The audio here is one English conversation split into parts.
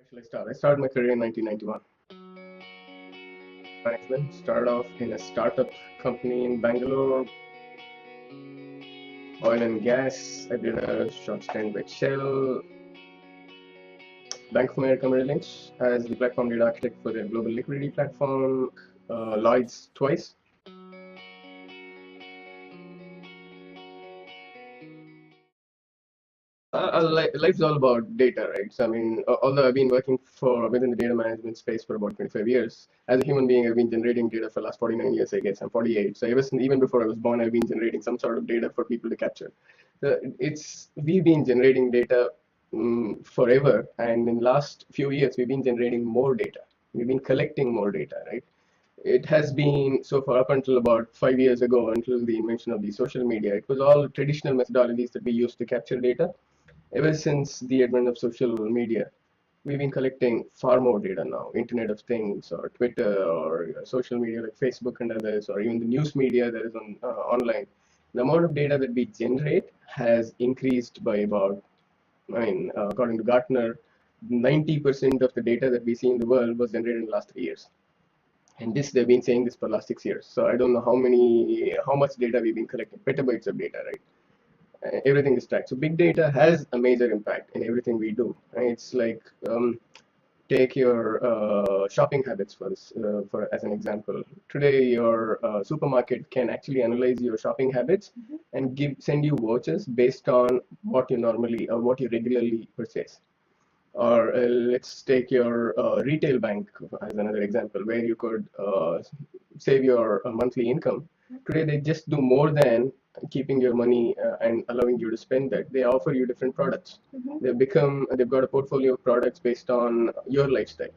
Shall I start? I started my career in 1991. Management. Started off in a startup company in Bangalore, oil and gas. I did a short stint with Shell, Bank of America Merrill Lynch as the platform data architect for their global liquidity platform, Lloyd's twice. Life's all about data, right? So, I mean, although I've been working within the data management space for about 25 years, as a human being, I've been generating data for the last 49 years, I guess. I'm 48. So even before I was born, I've been generating some sort of data for people to capture. We've been generating data forever, and in the last few years, we've been generating more data. We've been collecting more data, right? It has been so far up until about 5 years ago, until the invention of the social media. It was all traditional methodologies that we used to capture data. Ever since the advent of social media, we've been collecting far more data now. Internet of Things, or Twitter, or social media like Facebook and others, or even the news media that is online. The amount of data that we generate has increased by about, according to Gartner, 90% of the data that we see in the world was generated in the last 3 years. And they've been saying this for the last 6 years. So I don't know how much data we've been collecting, petabytes of data, right? Everything is tracked. So big data has a major impact in everything we do. Right? It's like take your shopping habits for as an example. Today, your supermarket can actually analyze your shopping habits and send you vouchers based on what you regularly purchase. Or let's take your retail bank as another example, where you could save your monthly income. Today, they just do more than keeping your money and allowing you to spend that. They offer you different products. They've got a portfolio of products based on your lifestyle,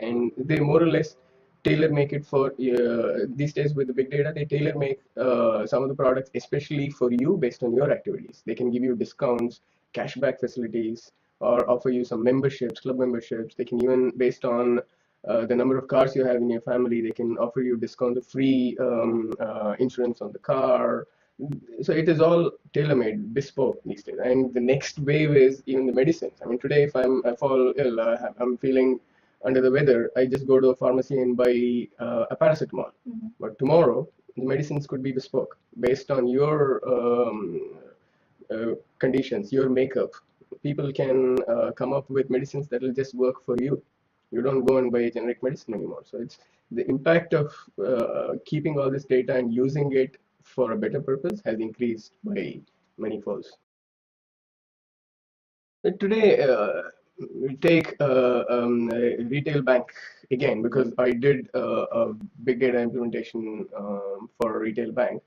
and they more or less tailor make it for these days with the big data. They tailor make some of the products especially for you based on your activities. They can give you discounts, cashback facilities, or offer you some memberships, club memberships. They can even, based on the number of cars you have in your family, they can offer you discount of free insurance on the car. So it is all tailor-made, bespoke these days. And the next wave is even the medicines. I mean, today if I fall ill, I'm feeling under the weather, I just go to a pharmacy and buy a paracetamol. But tomorrow, the medicines could be bespoke based on your conditions, your makeup. People can come up with medicines that will just work for you. You don't go and buy a generic medicine anymore. So it's the impact of keeping all this data and using it for a better purpose has increased by many folds. Today, we take a retail bank again, because I did a big data implementation for a retail bank.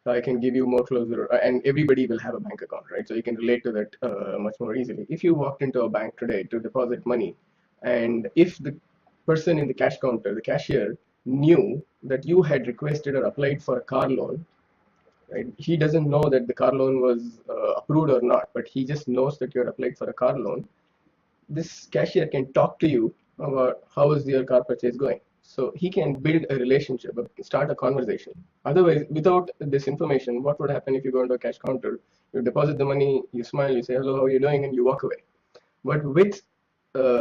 So I can give you more closer, and everybody will have a bank account, right? So you can relate to that much more easily. If you walked into a bank today to deposit money, and if the person in the cash counter, the cashier, knew that you had requested or applied for a car loan, right? He doesn't know that the car loan was approved or not, but he just knows that you had applied for a car loan. This cashier can talk to you about how is your car purchase going. So he can build a relationship, start a conversation. Otherwise, without this information, what would happen if you go into a cash counter, you deposit the money, you smile, you say, hello, how are you doing, and you walk away. But with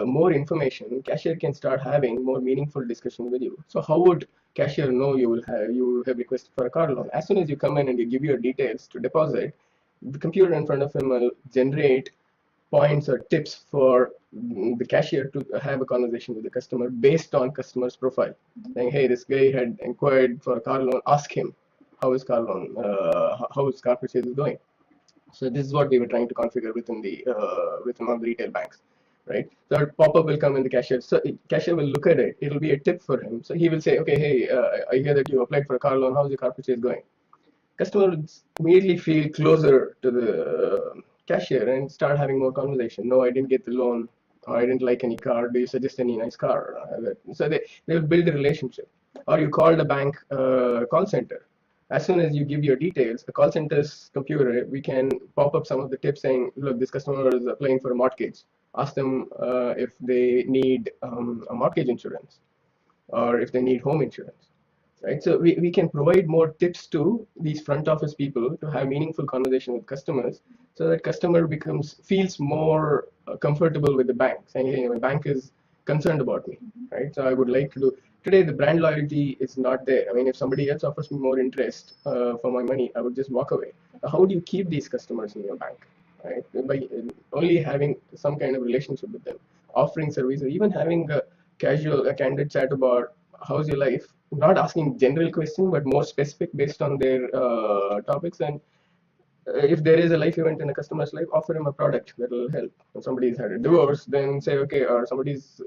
more information, cashier can start having more meaningful discussion with you. So how would cashier know you have requested for a car loan? As soon as you come in and you give your details to deposit, the computer in front of him will generate points or tips for the cashier to have a conversation with the customer based on customer's profile. Saying, hey, this guy had inquired for a car loan, ask him how his car loan, how his car purchase is going. So this is what we were trying to configure within one of the retail banks, right? So a pop-up will come in the cashier. So cashier will look at it. It'll be a tip for him. So he will say, okay, hey, I hear that you applied for a car loan. How's your car purchase going? Customer would immediately feel closer to the cashier and start having more conversation. No, I didn't get the loan. Or I didn't like any car. Do you suggest any nice car? So they will build a relationship. Or you call the bank call center. As soon as you give your details, the call center's computer, we can pop up some of the tips saying, look, this customer is applying for a mortgage. Ask them if they need a mortgage insurance, or if they need home insurance. right? So we can provide more tips to these front office people to have meaningful conversation with customers, so that customer feels more comfortable with the bank, saying, hey, my bank is concerned about me, right? So I would like to do. Today the brand loyalty is not there. I mean, if somebody else offers me more interest for my money, I would just walk away. How do you keep these customers in your bank, right? By only having some kind of relationship with them, offering services, even having a candid chat about how's your life, not asking general questions but more specific based on their topics. And if there is a life event in a customer's life, offer him a product that will help. If somebody's had a divorce, then say, okay, or somebody's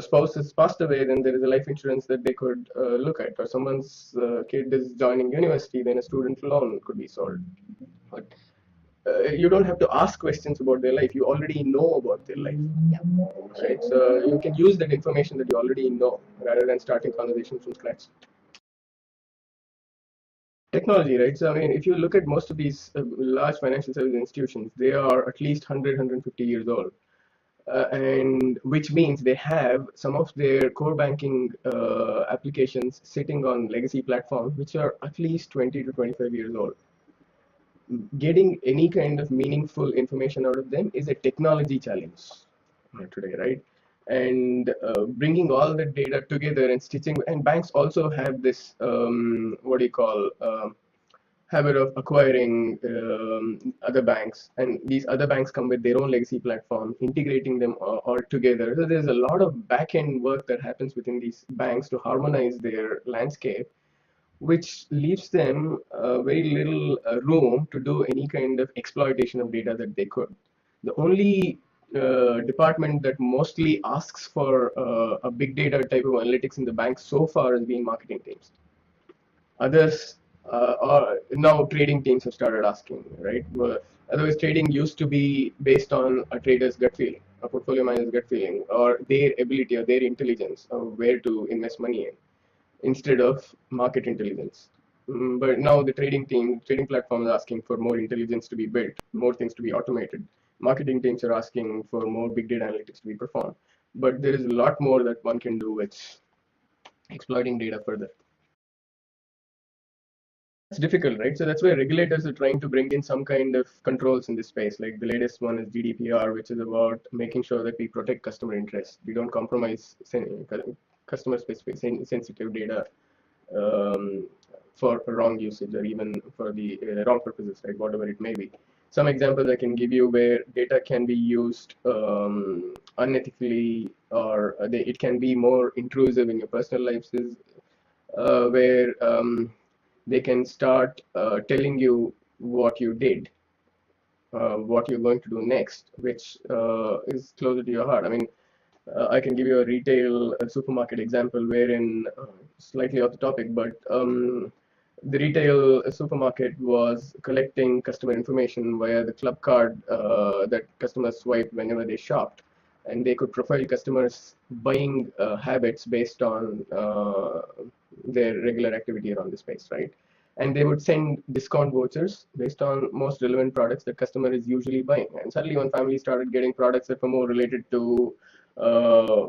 spouse has passed away, then there is a life insurance that they could look at. Or someone's kid is joining university, then a student loan could be sold. But you don't have to ask questions about their life. You already know about their life, right? So you can use that information that you already know rather than starting conversations from scratch. Technology, right? So I mean, if you look at most of these large financial service institutions, they are at least 100, 150 years old. And which means they have some of their core banking applications sitting on legacy platforms, which are at least 20 to 25 years old. Getting any kind of meaningful information out of them is a technology challenge today, right? And bringing all the data together and stitching, and banks also have this what do you call habit of acquiring other banks, and these other banks come with their own legacy platform, integrating them all together. So there's a lot of back-end work that happens within these banks to harmonize their landscape, which leaves them very little room to do any kind of exploitation of data that they could. The only department that mostly asks for a big data type of analytics in the bank so far has been marketing teams. Others are now trading teams have started asking, right? Otherwise, trading used to be based on a trader's gut feeling, a portfolio manager's gut feeling, or their ability or their intelligence of where to invest money in, instead of market intelligence. But now the trading platforms are asking for more intelligence to be built, more things to be automated. Marketing teams are asking for more big data analytics to be performed. But there is a lot more that one can do with exploiting data further. It's difficult, right? So that's why regulators are trying to bring in some kind of controls in this space. Like the latest one is GDPR, which is about making sure that we protect customer interests. We don't compromise customer-specific sensitive data for wrong usage, or even for the wrong purposes, right? Whatever it may be. Some examples I can give you where data can be used unethically, or it can be more intrusive in your personal lives, is where they can start telling you what you did, what you're going to do next, which is closer to your heart. I mean, I can give you a retail supermarket example wherein, slightly off the topic, but the retail supermarket was collecting customer information via the club card that customers swiped whenever they shopped. And they could profile customers' buying habits based on their regular activity around the space, right? And they would send discount vouchers based on most relevant products that customer is usually buying. And suddenly one family started getting products that were more related to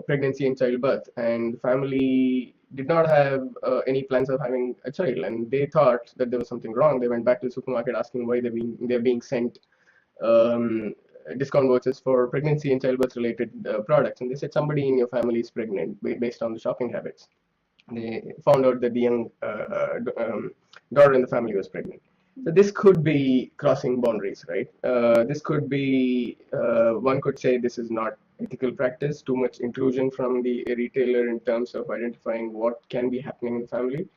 pregnancy and childbirth, and family did not have any plans of having a child, and they thought that there was something wrong. They went back to the supermarket asking why they're being sent discount vouchers for pregnancy and childbirth related products, and they said somebody in your family is pregnant based on the shopping habits. They found out that the young daughter in the family was pregnant. So this could be crossing boundaries, right? This could be, one could say this is not ethical practice, too much intrusion from the retailer in terms of identifying what can be happening in the family.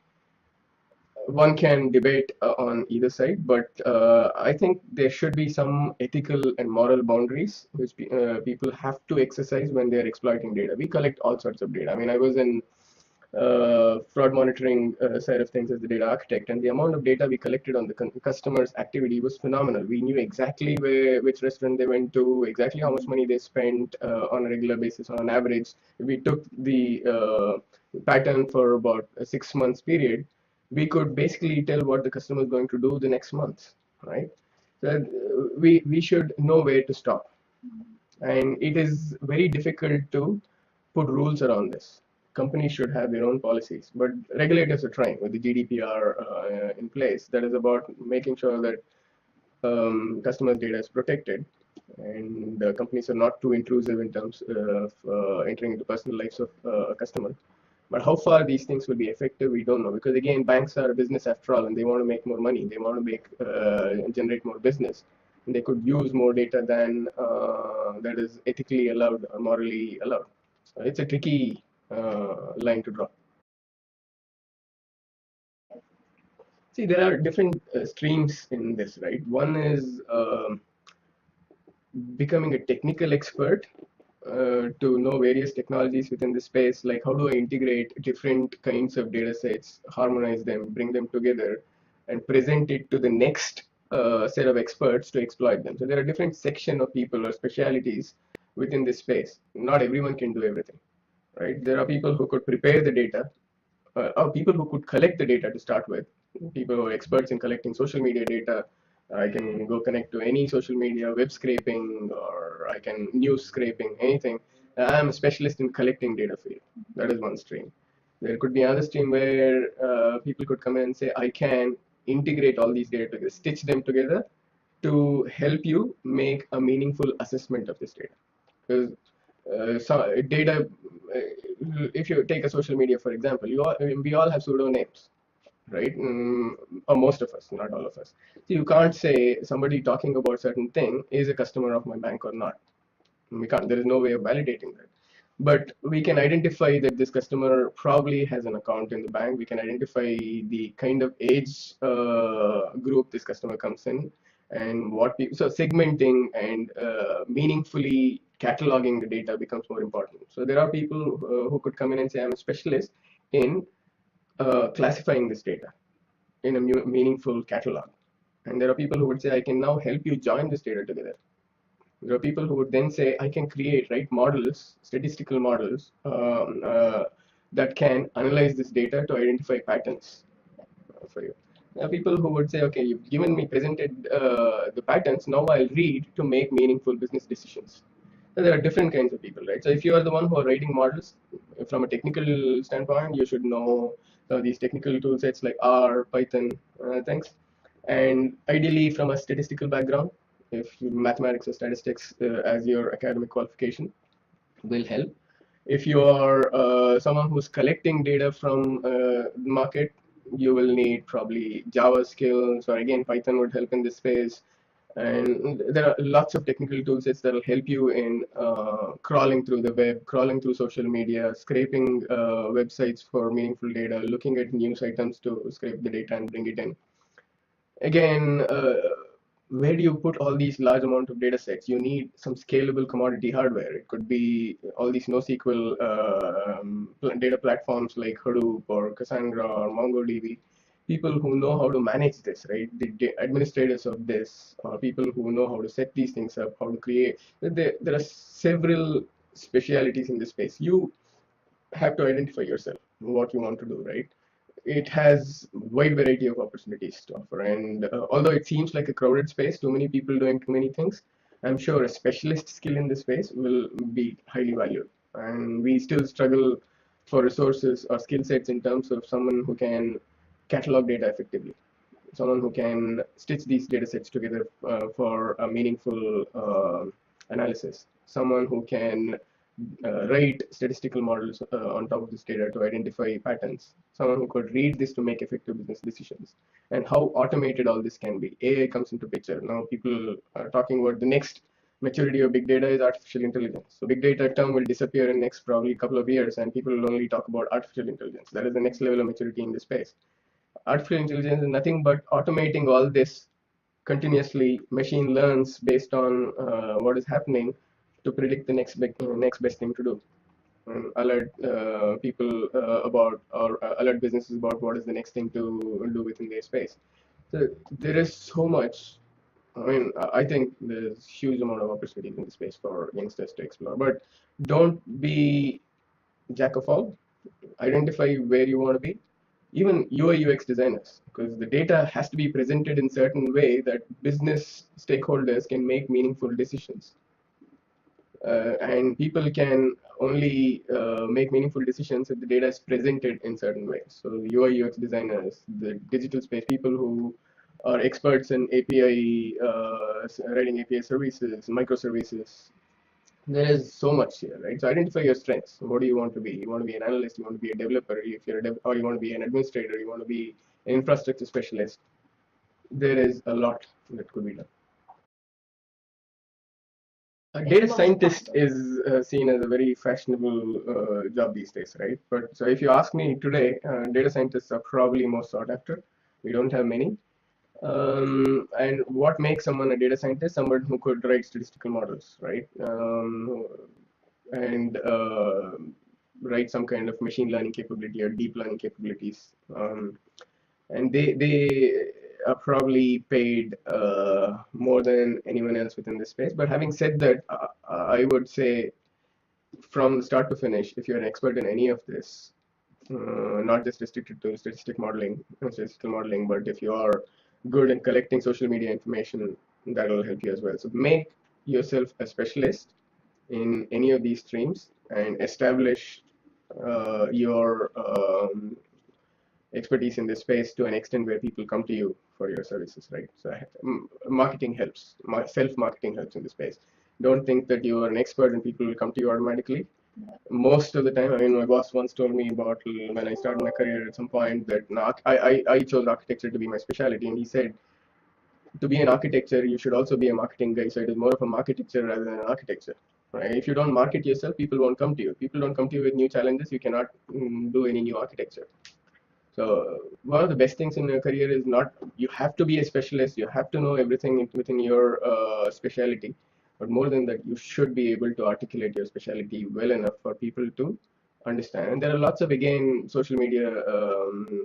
One can debate on either side, but I think there should be some ethical and moral boundaries which people have to exercise when they're exploiting data. We collect all sorts of data. I mean, I was in fraud monitoring side of things as the data architect, and the amount of data we collected on the customer's activity was phenomenal. We knew exactly which restaurant they went to, exactly how much money they spent on a regular basis, on an average. We took the pattern for about a 6 months period. We could basically tell what the customer is going to do the next month, right? So we should know where to stop, and it is very difficult to put rules around this. companies should have their own policies, but regulators are trying with the GDPR in place. That is about making sure that customers' data is protected, and companies are not too intrusive in terms of entering into personal lives of a customer. But how far these things will be effective, we don't know, because again, banks are a business after all, and they want to make more money. They want to make generate more business. And they could use more data than that is ethically allowed or morally allowed. So it's a tricky line to draw. See, there are different streams in this, right? One is becoming a technical expert to know various technologies within the space, like how do I integrate different kinds of data sets, harmonize them, bring them together, and present it to the next set of experts to exploit them. So there are different section of people or specialities within this space. Not everyone can do everything, right? There are people who could prepare the data, or people who could collect the data to start with. People who are experts in collecting social media data. I can go connect to any social media, web scraping, or I can news scraping, anything. I'm a specialist in collecting data for you. That is one stream. There could be another stream where people could come in and say, I can integrate all these data together, stitch them together to help you make a meaningful assessment of this data. Because so data, if you take a social media for example, we all have pseudonames, right? Or most of us, not all of us. So you can't say somebody talking about certain thing is a customer of my bank or not. We can't. There is no way of validating that. But we can identify that this customer probably has an account in the bank. We can identify the kind of age group this customer comes in, and what people. So segmenting and meaningfully cataloging the data becomes more important. So there are people who could come in and say, I'm a specialist in classifying this data in a meaningful catalog. And there are people who would say, I can now help you join this data together. There are people who would then say, I can create models, statistical models that can analyze this data to identify patterns for you. There are people who would say, okay, you've given me presented the patterns, now I'll read to make meaningful business decisions. So there are different kinds of people, right? So if you are the one who are writing models from a technical standpoint, you should know these technical tool sets like R, Python, things. And ideally from a statistical background, if mathematics or statistics as your academic qualification will help. If you are someone who's collecting data from the market, you will need probably Java skills, or again, Python would help in this space. And there are lots of technical tool sets that will help you in crawling through the web, crawling through social media, scraping websites for meaningful data, looking at news items to scrape the data and bring it in. Again, where do you put all these large amount of data sets? You need some scalable commodity hardware. It could be all these NoSQL data platforms like Hadoop or Cassandra or MongoDB. People who know how to manage this, right? The administrators of this, or people who know how to set these things up, how to create. There are several specialities in this space. You have to identify yourself, what you want to do, right? It has wide variety of opportunities to offer, and although it seems like a crowded space, too many people doing too many things, I'm sure a specialist skill in this space will be highly valued. And we still struggle for resources or skill sets in terms of someone who can catalog data effectively, someone who can stitch these data sets together for a meaningful analysis, someone who can write statistical models on top of this data to identify patterns, someone who could read this to make effective business decisions, and how automated all this can be. AI comes into picture. Now people are talking about the next maturity of big data is artificial intelligence. So big data term will disappear in next probably couple of years, and people will only talk about artificial intelligence. That is the next level of maturity in this space. Artificial intelligence is nothing but automating all this continuously. Machine learns based on what is happening to predict the next best thing to do, and alert people about, or alert businesses about what is the next thing to do within their space. So there is so much. I mean, I think there's huge amount of opportunity in the space for youngsters to explore. But don't be jack of all. Identify where you want to be. Even UI UX designers, because the data has to be presented in certain way that business stakeholders can make meaningful decisions. and people can only make meaningful decisions if the data is presented in certain ways. So UI UX designers, the digital space people who are experts in API, writing API services, microservices. There is so much here, right? So identify your strengths. What do you want to be? You want to be an analyst, you want to be a developer, if you're or you want to be an administrator, you want to be an infrastructure specialist. There is a lot that could be done. A data scientist is seen as a very fashionable job these days, right? But so if you ask me today, data scientists are probably most sought after. We don't have many. And what makes someone a data scientist? Someone who could write statistical models, right? And write some kind of machine learning capability or deep learning capabilities. And they are probably paid more than anyone else within this space. But having said that, I would say from the start to finish, if you're an expert in any of this, not just restricted to statistical modeling, but if you are good in collecting social media information, that will help you as well. So make yourself a specialist in any of these streams and establish your expertise in this space to an extent where people come to you for your services, right? So marketing helps, self-marketing helps in this space. Don't think that you are an expert and people will come to you automatically. Most of the time, I mean, my boss once told me about when I started my career at some point that I chose architecture to be my specialty, and he said, to be an architecture, you should also be a marketing guy. So it is more of a marketecture rather than an architecture. Right? If you don't market yourself, people won't come to you. People don't come to you with new challenges. You cannot do any new architecture. So one of the best things in your career is not, you have to be a specialist, you have to know everything within your specialty, but more than that, you should be able to articulate your specialty well enough for people to understand. And there are lots of, again, social media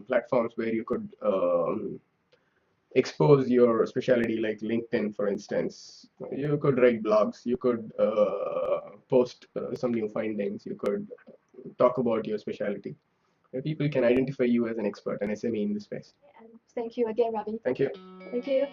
platforms where you could expose your specialty, like LinkedIn, for instance. You could write blogs, you could post some new findings, you could talk about your specialty. People can identify you as an expert, an SME in this space. And thank you again, Ravi. Thank you. Thank you.